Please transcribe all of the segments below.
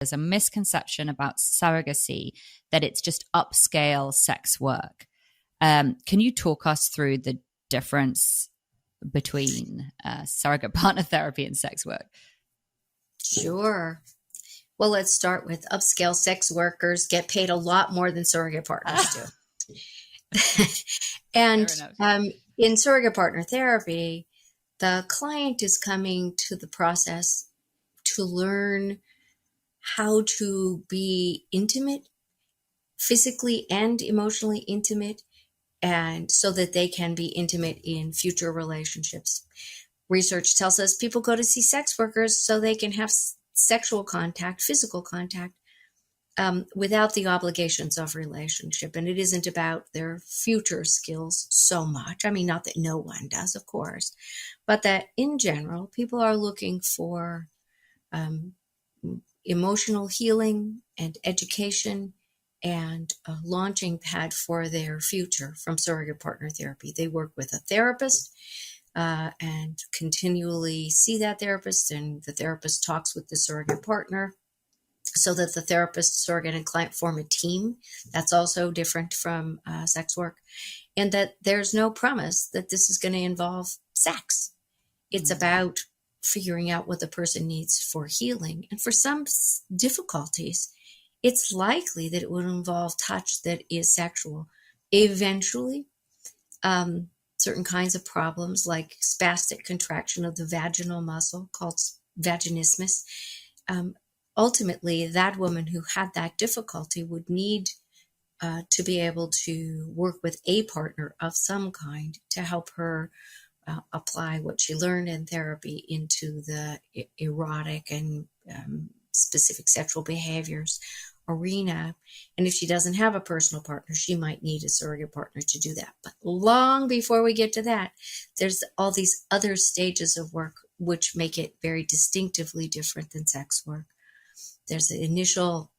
there's a misconception about surrogacy that it's just upscale sex work. Can you talk us through the difference between surrogate partner therapy and sex work? Sure. Well, let's start with upscale sex workers get paid a lot more than surrogate partners do. And in surrogate partner therapy, the client is coming to the process to learn how to be intimate, physically and emotionally intimate, and so that they can be intimate in future relationships. Research tells us people go to see sex workers so they can have sexual contact, physical contact, without the obligations of relationship. And it isn't about their future skills so much. I mean, not that no one does, of course, but that in general, people are looking for emotional healing and education and a launching pad for their future from surrogate partner therapy. They work with a therapist and continually see that therapist, and the therapist talks with the surrogate partner so that the therapist, surrogate, and client form a team. That's also different from sex work, and that there's no promise that this is going to involve sex. It's about figuring out what the person needs for healing. And for some difficulties, it's likely that it would involve touch that is sexual. Eventually, certain kinds of problems like spastic contraction of the vaginal muscle called vaginismus, ultimately that woman who had that difficulty would need to be able to work with a partner of some kind to help her apply what she learned in therapy into the erotic and specific sexual behaviors arena. And if she doesn't have a personal partner, she might need a surrogate partner to do that. But long before we get to that, there's all these other stages of work which make it very distinctively different than sex work. There's an initial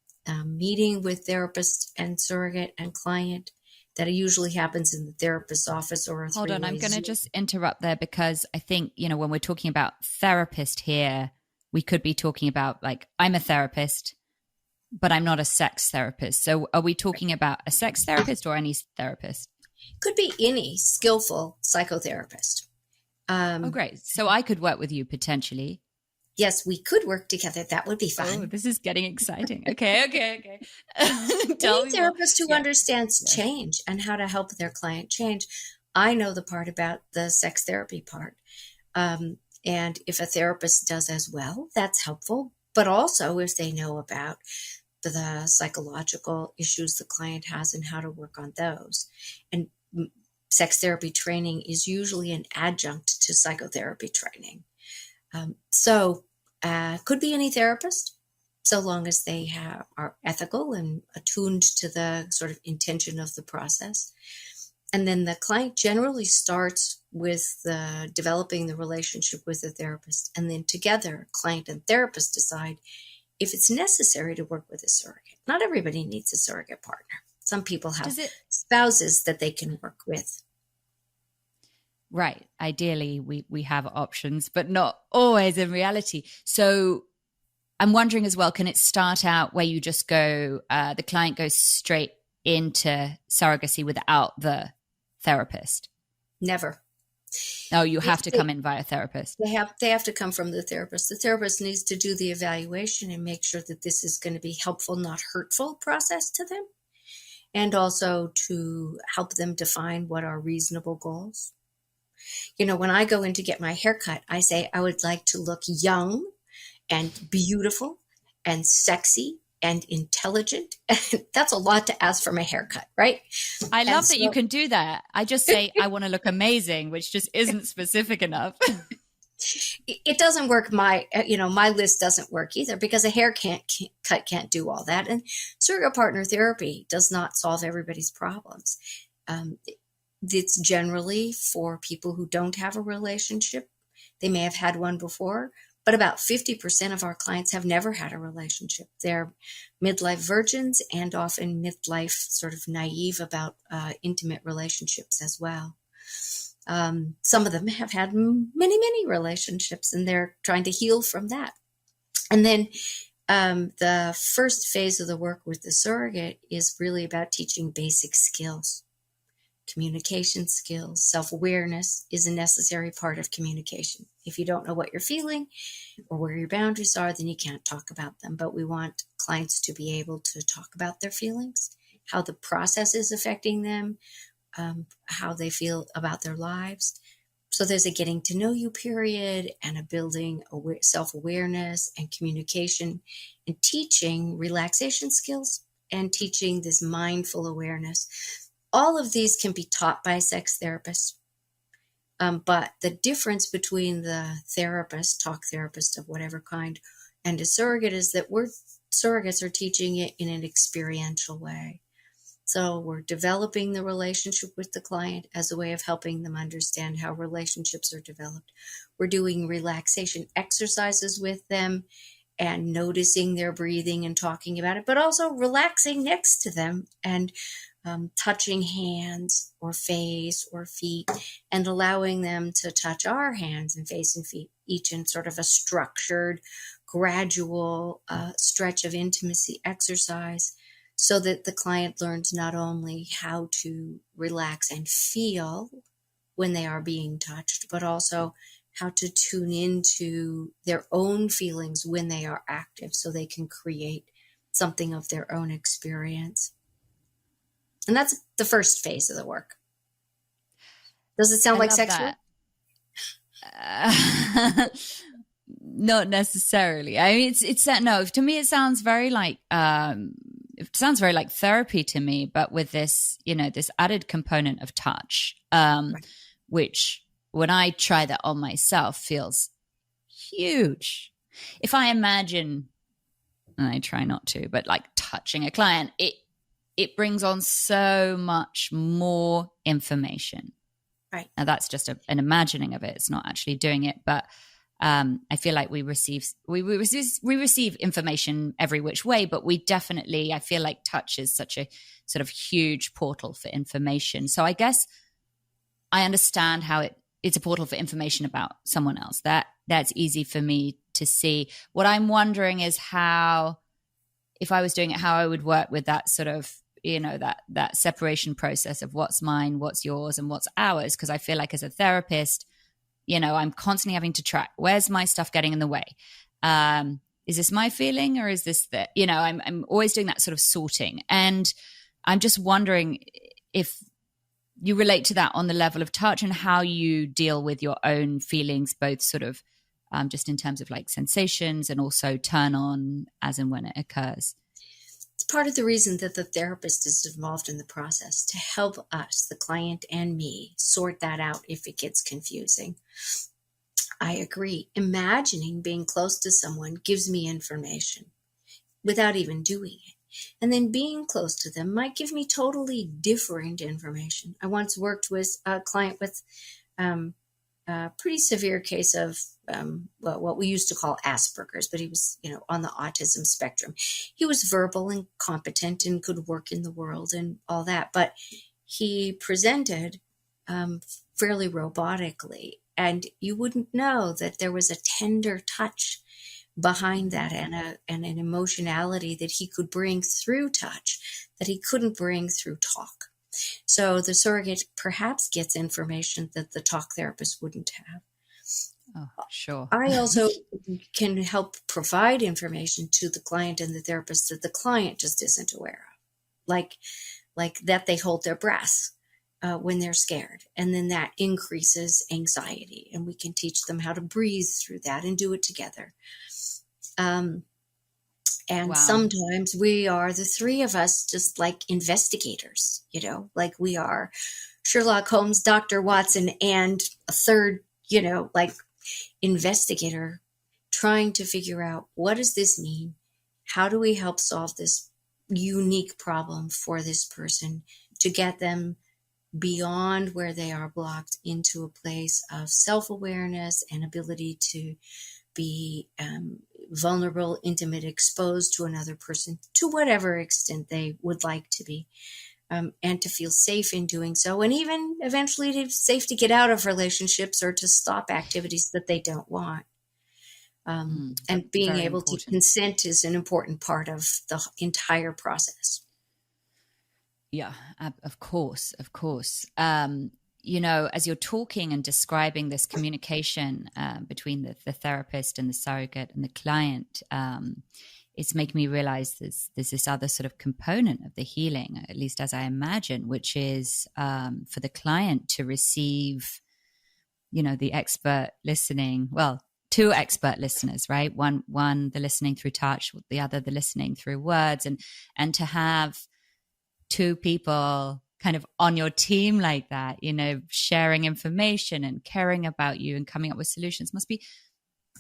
meeting with therapist and surrogate and client that usually happens in the therapist's office or a Hold on, I'm going to Zoom. just interrupt there because I think, when we're talking about therapist here, we could be talking about like, I'm a therapist, but I'm not a sex therapist. So are we talking about a sex therapist or any therapist? Could be any skillful psychotherapist. Great. So I could work with you potentially. Yes, we could work together. That would be fun. Oh, this is getting exciting. Okay. Any therapist who understands change and how to help their client change. I know the part about the sex therapy part. And if a therapist does as well, that's helpful. But also if they know about the psychological issues the client has and how to work on those. And sex therapy training is usually an adjunct to psychotherapy training. So could be any therapist, so long as they are ethical and attuned to the sort of intention of the process. And then the client generally starts with developing the relationship with the therapist. And then together, client and therapist decide if it's necessary to work with a surrogate. Not everybody needs a surrogate partner. Some people have spouses that they can work with. Right. Ideally, we have options, but not always in reality. So I'm wondering as well, can it start out where you just go, the client goes straight into surrogacy without the therapist? Never. No, you have to come in via therapist. They have to come from the therapist. The therapist needs to do the evaluation and make sure that this is going to be helpful, not hurtful process to them. And also to help them define what are reasonable goals. When I go in to get my haircut, I say I would like to look young and beautiful and sexy and intelligent. That's a lot to ask from a haircut, right? I love that you can do that. I just say I want to look amazing, which just isn't specific enough. It doesn't work. My list doesn't work either because a haircut can't do all that. And surrogate partner therapy does not solve everybody's problems. It's generally for people who don't have a relationship. They may have had one before, but about 50% of our clients have never had a relationship. They're midlife virgins and often midlife sort of naive about intimate relationships as well. Some of them have had many, many relationships and they're trying to heal from that. And then The first phase of the work with the surrogate is really about teaching basic skills. Communication skills, self-awareness is a necessary part of communication. If you don't know what you're feeling or where your boundaries are, then you can't talk about them. But we want clients to be able to talk about their feelings, how the process is affecting them, how they feel about their lives. So there's a getting to know you period and a building self-awareness and communication and teaching relaxation skills and teaching this mindful awareness. All of these can be taught by a sex therapist. But the difference between the therapist, talk therapist of whatever kind, and a surrogate is that surrogates are teaching it in an experiential way. So we're developing the relationship with the client as a way of helping them understand how relationships are developed. We're doing relaxation exercises with them and noticing their breathing and talking about it, but also relaxing next to them and touching hands or face or feet and allowing them to touch our hands and face and feet, each in sort of a structured, gradual stretch of intimacy exercise, so that the client learns not only how to relax and feel when they are being touched, but also how to tune into their own feelings when they are active so they can create something of their own experience. And that's the first phase of the work. Does it sound like sex work? Not necessarily. I mean, it's no. To me, it sounds very like therapy to me, but with this, this added component of touch, right. Which when I try that on myself feels huge. If I imagine, and I try not to, but like touching a client, it brings on so much more information. Right. Now that's just an imagining of it. It's not actually doing it, but I feel like we receive information every which way, but I feel like touch is such a sort of huge portal for information. So I guess I understand how it's a portal for information about someone else. That's easy for me to see. What I'm wondering is how, if I was doing it, how I would work with that sort of, that separation process of what's mine, what's yours, and what's ours. Because I feel like as a therapist, I'm constantly having to track, where's my stuff getting in the way? Is this my feeling or is this the, I'm always doing that sort of sorting. And I'm just wondering if you relate to that on the level of touch and how you deal with your own feelings, both sort of just in terms of like sensations and also turn on as and when it occurs. It's part of the reason that the therapist is involved in the process, to help us, the client and me, sort that out if it gets confusing. I agree. Imagining being close to someone gives me information without even doing it. And then being close to them might give me totally different information. I once worked with a client with a pretty severe case of what we used to call Asperger's, but he was, on the autism spectrum. He was verbal and competent and could work in the world and all that, but he presented fairly robotically, and you wouldn't know that there was a tender touch behind that and an emotionality that he could bring through touch that he couldn't bring through talk. So the surrogate perhaps gets information that the talk therapist wouldn't have. Oh, sure. I also can help provide information to the client and the therapist that the client just isn't aware of, like that they hold their breath when they're scared, and then that increases anxiety, and we can teach them how to breathe through that and do it together. And wow. Sometimes we are the three of us just like investigators, like we are Sherlock Holmes, Dr. Watson, and a third, like investigator trying to figure out, what does this mean? How do we help solve this unique problem for this person to get them beyond where they are blocked into a place of self-awareness and ability to be vulnerable, intimate, exposed to another person to whatever extent they would like to be, and to feel safe in doing so, and even eventually safe to get out of relationships or to stop activities that they don't want. And being Very able to important. consent is an important part of the entire process. Yeah, of course, of course. As you're talking and describing this communication between the therapist and the surrogate and the client, it's making me realize there's this other sort of component of the healing, at least as I imagine, which is for the client to receive, the expert listening. Well, two expert listeners, right? One the listening through touch, the other the listening through words, and to have two people kind of on your team like that, sharing information and caring about you and coming up with solutions must be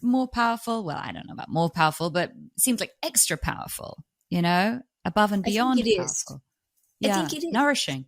more powerful. Well, I don't know about more powerful, but it seems like extra powerful, above and I think beyond it is. powerful. I Yeah, think it is. nourishing.